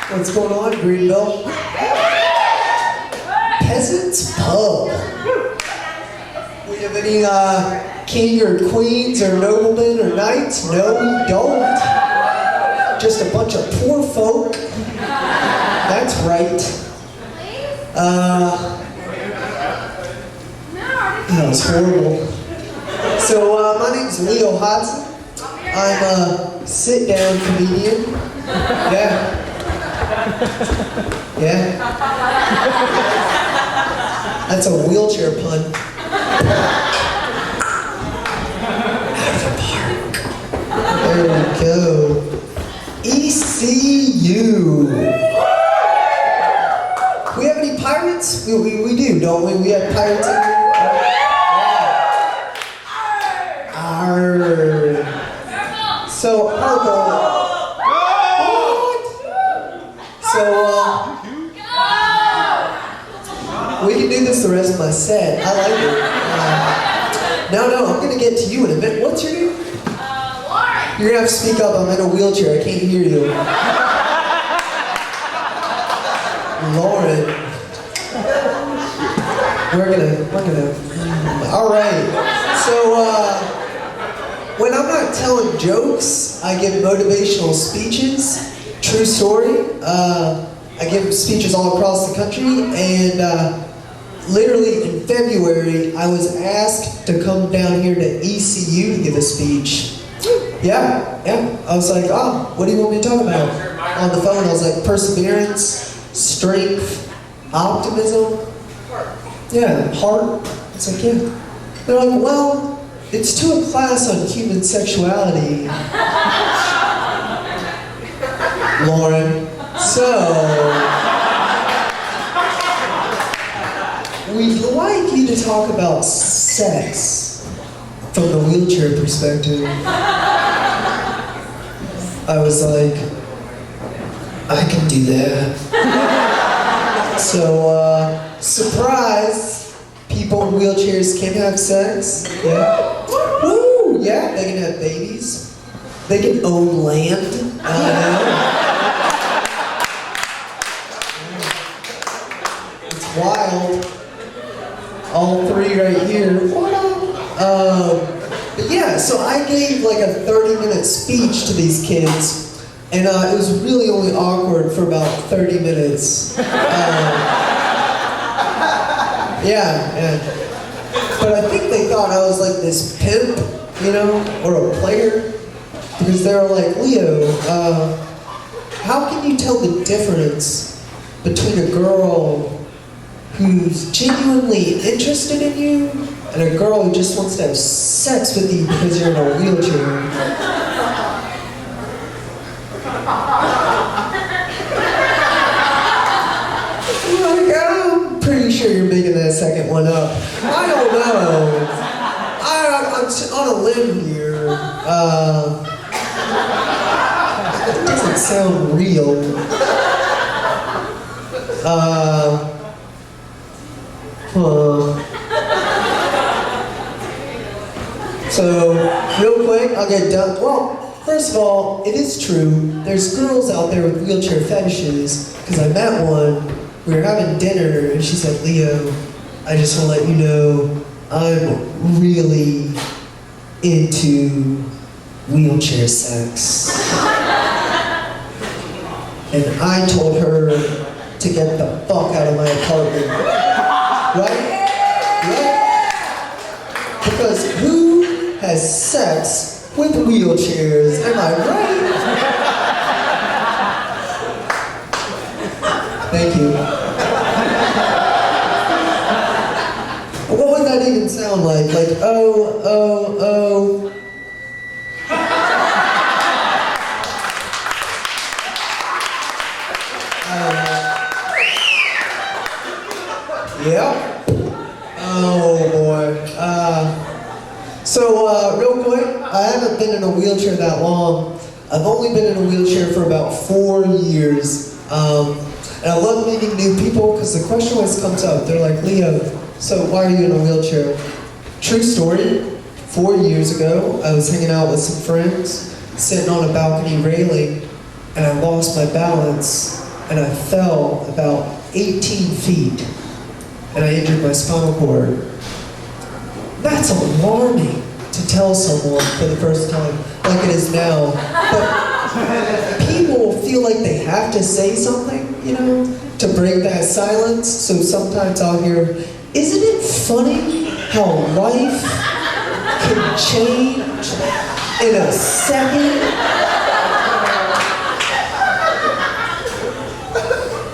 What's going on, Greenville? Peasants Pub. We have any king or queens or noblemen or knights? No, we don't. Just a bunch of poor folk. That's right. That was horrible. So, my name's Hodson. I'm a sit-down comedian. Yeah. Yeah. That's a wheelchair pun. Out of the park. There we go. ECU. We have any pirates? We do, don't we? We have pirates in here. Arr. So, purple. So, we can do this the rest of my set. I like it. No, I'm gonna get to you in a bit. What's your name? Lauren. You're gonna have to speak up. I'm in a wheelchair. I can't hear you. Lauren. We're gonna. All right. So, when I'm not telling jokes, I give motivational speeches. True story. I give speeches all across the country, and literally in February, I was asked to come down here to ECU to give a speech. Yeah. I was like, oh, what do you want me to talk about? On the phone, I was like, perseverance, strength, optimism. Yeah, heart. It's like, yeah. They're like, well, it's to a class on human sexuality. Lauren. So, we'd like you to talk about sex from the wheelchair perspective. I was like, I can do that. So, surprise, people in wheelchairs can have sex. Yeah. Woo! Yeah, they can have babies. They can own land. It's wild. All three right here. But yeah, so I gave like a 30-minute speech to these kids, and it was really only awkward for about 30 minutes. Yeah. But I think they thought I was like this pimp, or a player. Because they were like, Leo, how can you tell the difference between a girl who's genuinely interested in you and a girl who just wants to have sex with you because you're in a wheelchair? Like, I'm pretty sure you're making that second one up. I don't know. I'm on a limb here. It doesn't sound real. So, real quick, I'll get done. Well, first of all, it is true. There's girls out there with wheelchair fetishes, because I met one. We were having dinner, and she said, Leo, I just want to let you know, I'm really into wheelchair sex. And I told her to get the fuck out of my apartment. Right? Because who has sex with wheelchairs? Am I right? Thank you. What would that even sound like? Like, oh. Yep. Oh boy. So real quick, I haven't been in a wheelchair that long. I've only been in a wheelchair for about 4 years. And I love meeting new people because the question always comes up. They're like, Leo, so why are you in a wheelchair? True story, 4 years ago, I was hanging out with some friends, sitting on a balcony railing, and I lost my balance and I fell about 18 feet, and I injured my spinal cord. That's alarming to tell someone for the first time, like it is now. But people feel like they have to say something, to break that silence. So sometimes I'll hear, isn't it funny how life can change in a second?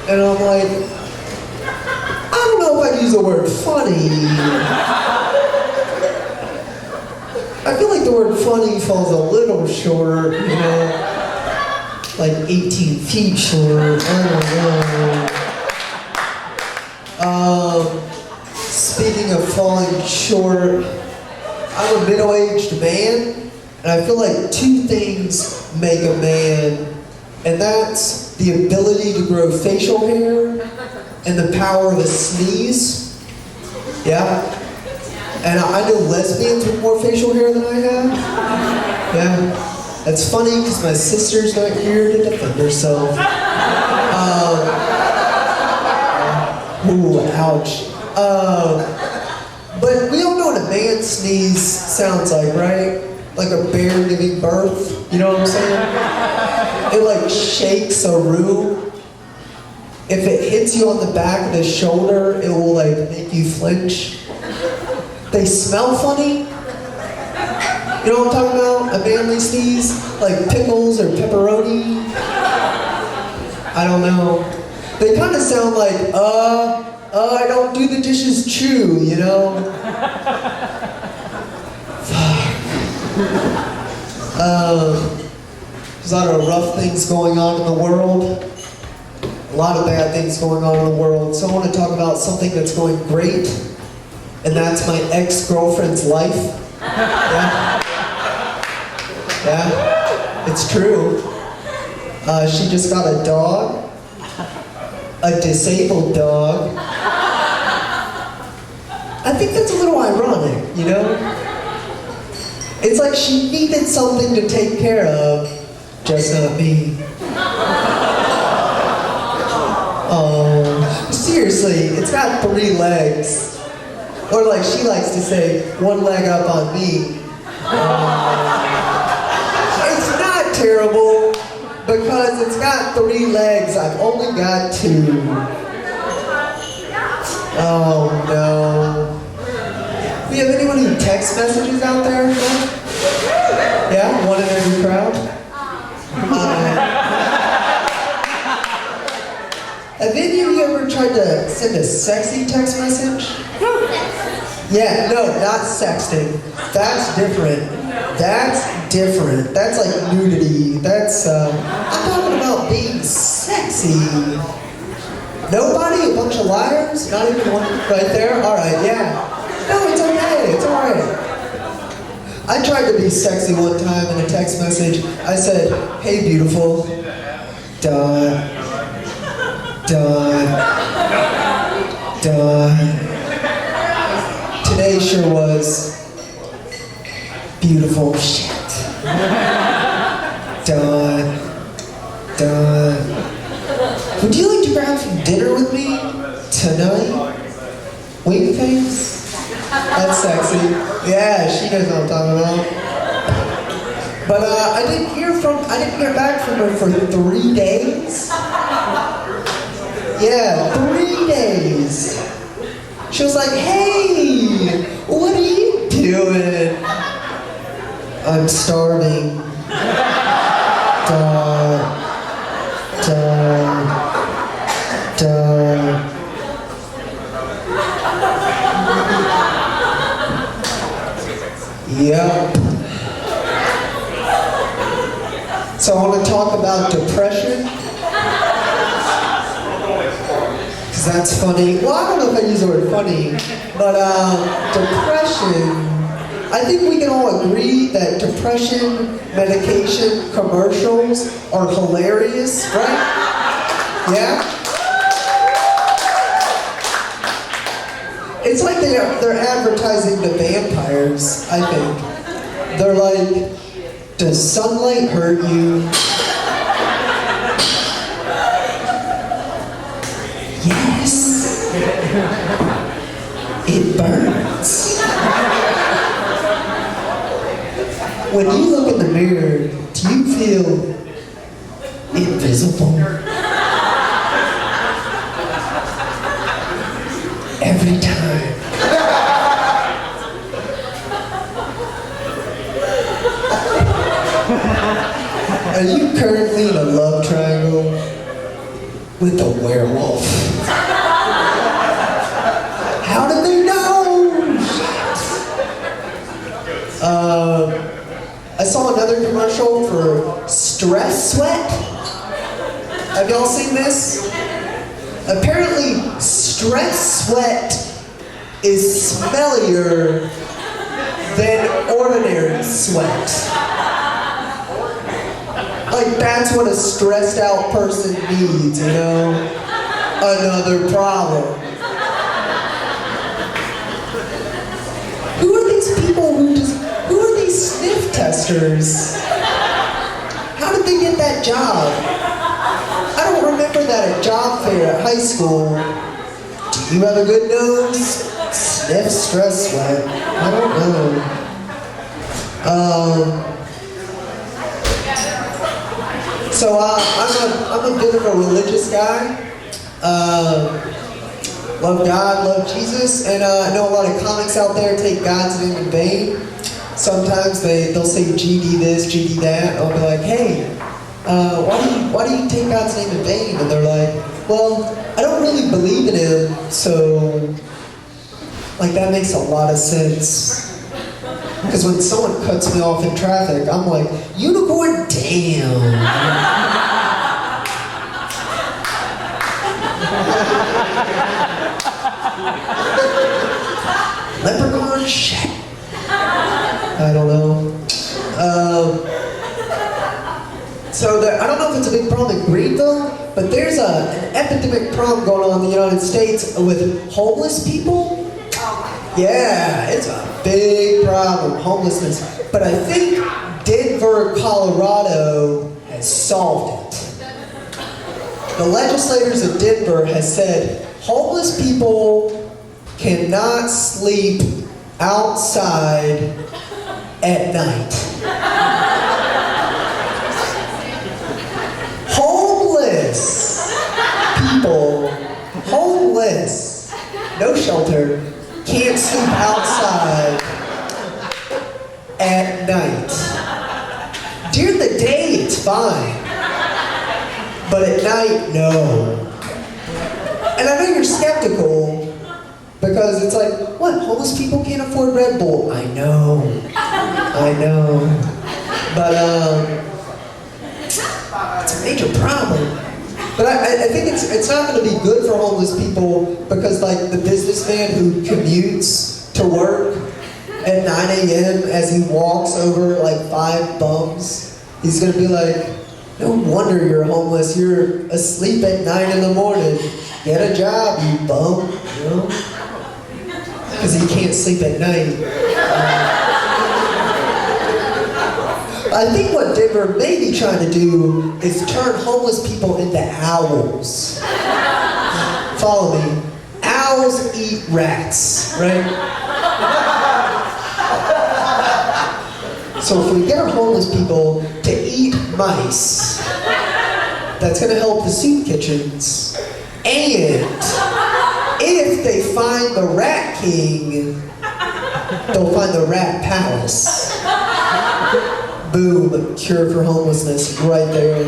And I'm like, I don't know if I'd use the word funny. I feel like the word funny falls a little short, like 18 feet short, I don't know. Speaking of falling short, I'm a middle-aged man, and I feel like two things make a man, and that's the ability to grow facial hair and the power of a sneeze. Yeah? And I know lesbians with more facial hair than I have. Yeah. That's funny because my sister's not here to defend herself. Ooh, ouch. But we all know what a man's sneeze sounds like, right? Like a bear giving birth. You know what I'm saying? It like shakes a room. If it hits you on the back of the shoulder, it will like make you flinch. They smell funny. You know what I'm talking about? A manly sneeze? Like pickles or pepperoni? I don't know. They kind of sound like, I don't do the dishes chew, There's a lot of rough things going on in the world. A lot of bad things going on in the world. So I want to talk about something that's going great. And that's my ex-girlfriend's life. Yeah, it's true. She just got a dog, a disabled dog. I think that's a little ironic, It's like she needed something to take care of, just not me. Oh, seriously, it's got 3 legs. Or like she likes to say, 1 leg up on me. It's not terrible because it's got 3 legs. I've only got 2. Oh no. Do you have anyone who text messages out there? Yeah? One in every crowd? Have any of you ever tried to send a sexy text message? Yeah, no, not sexting. That's different. That's different. That's like nudity. That's, I'm talking about being sexy. Nobody? A bunch of liars? Not even one right there? Alright, yeah. No, it's okay. It's alright. I tried to be sexy one time in a text message. I said, hey beautiful. Duh. Today sure was beautiful shit. Would you like to grab some dinner with me tonight? Wink face? That's sexy. Yeah, she knows what I'm talking about. But I didn't hear back from her for 3 days. Yeah, 3 days. She was like, hey, what are you doing? I'm starving. Yep. So I want to talk about depression. Because that's funny. Well, I don't know if I use the word funny, but depression, I think we can all agree that depression medication commercials are hilarious, right? Yeah? It's like they're advertising to vampires, I think. They're like, does sunlight hurt you? Yes. It burns. When you look in the mirror, do you feel invisible? Every time. Are you currently in a love triangle with a werewolf? How did they know? I saw another commercial for Stress Sweat. Have y'all seen this? Apparently, stress sweat is smellier than ordinary sweat. Like, that's what a stressed out person needs, you know? Another problem. Who are these people who are these sniff testers? How did they get that job? I don't remember that at job fair at high school. Do you have a good nose? Sniff stress sweat. I don't know. So I'm a bit of a religious guy. Love God, love Jesus, and I know a lot of comics out there take God's name in vain. Sometimes they'll say GD this, GD that. I'll be like, hey, why do you take God's name in vain? And they're like, well, I don't really believe in him, so like that makes a lot of sense. Because when someone cuts me off in traffic, I'm like, unicorn, damn. Leprechaun, shit. I don't know. I don't know if it's a big problem in Greenville, but there's an epidemic problem going on in the United States with homeless people. Yeah, it's a big problem, homelessness. But I think Denver, Colorado has solved it. The legislators of Denver has said homeless people cannot sleep outside at night. Homeless people, homeless, no shelter, can't sleep outside at night. During the day, it's fine. But at night, no. And I know you're skeptical because it's like, what, homeless people can't afford Red Bull? I know. But it's a major problem. But I think it's not going to be good for homeless people because like the businessman who commutes to work at 9 a.m. as he walks over like 5 bums, he's going to be like, no wonder you're homeless. You're asleep at 9 in the morning. Get a job, you bum. You know? Because he can't sleep at night. I think what Denver may be trying to do is turn homeless people into owls. Follow me. Owls eat rats, right? So if we get our homeless people to eat mice, that's going to help the soup kitchens. And if they find the Rat King, they'll find the Rat Palace. Boom, cure for homelessness right there.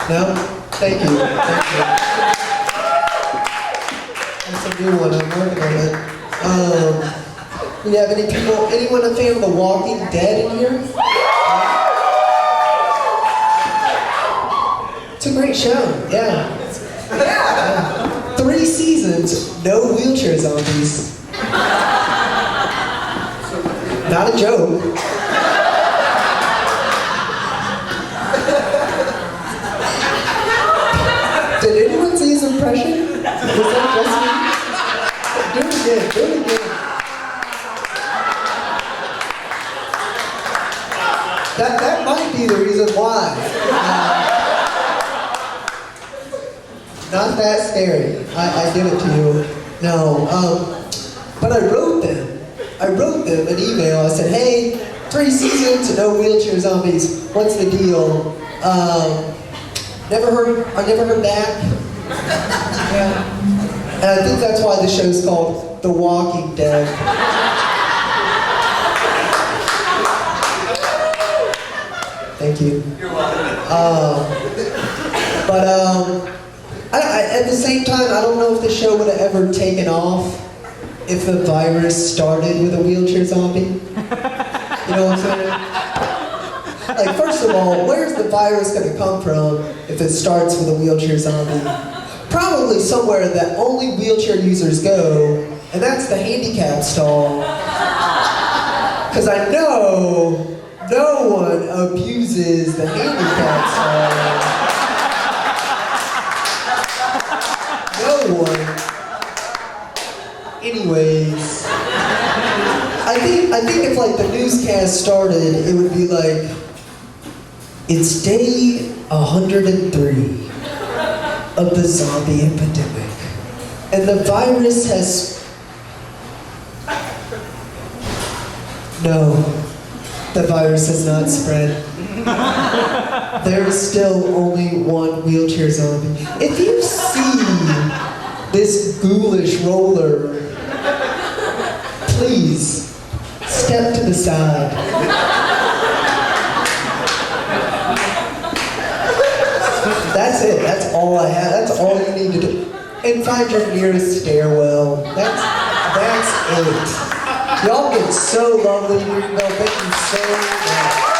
No? Thank you. That's a new one, I'm working on it. Do you have anyone a fan of The Walking Dead in here? It's a great show, yeah. 3 seasons, no wheelchair zombies. Not a joke. Did anyone see his impression? Was that just me? Do it again. That might be the reason why. Not that scary. I give it to you. No. But I wrote them. I wrote them an email. I said, hey, 3 seasons, no wheelchair zombies. What's the deal? I never heard back. Yeah. And I think that's why the show's called The Walking Dead. Thank you. You're welcome. At the same time, I don't know if the show would have ever taken off if the virus started with a wheelchair zombie. You know what I'm saying? Like, first of all, where's the virus going to come from if it starts with a wheelchair zombie? Probably somewhere that only wheelchair users go, and that's the handicap stall. Because I know no one abuses the handicap stall. No one. Anyways, I think if like the newscast started, it would be like, it's day 103 of the zombie epidemic, and the virus has... No, the virus has not spread. There's still only one wheelchair zombie. If you see this ghoulish roller, please step to the side. That's it. That's all I have. That's all you need to do. And find your nearest stairwell. That's it. Y'all get so lovely in Greenville. Thank you so much.